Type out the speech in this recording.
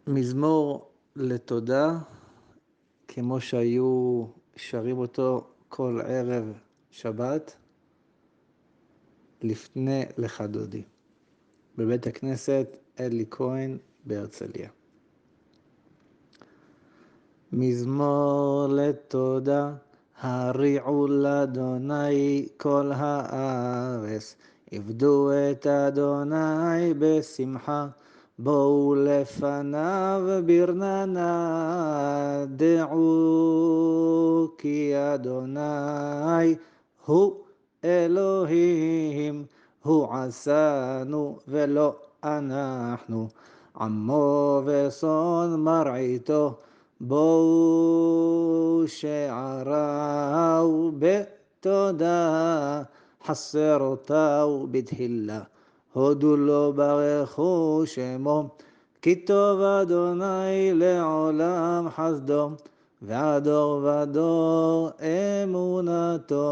מזמור לתודה, כמו שהיו שרים אותו כל ערב שבת, לפני לך דודי, בבית הכנסת אלי כהן בהרצליה. מזמור לתודה, הריעו לאדוני כל הארץ, עבדו את אדוני בשמחה, בואו לפניו ברננה, דעו כי אדוני הוא אלוהים, הוא עשנו ולא אנחנו, עמו ושון מרעיתו, בואו שעריו בתודה, חסרותיו בתהילה, הודו לו ברכו שמו, כי טוב אדוני לעולם חסדו, ועד דור ודור אמונתו.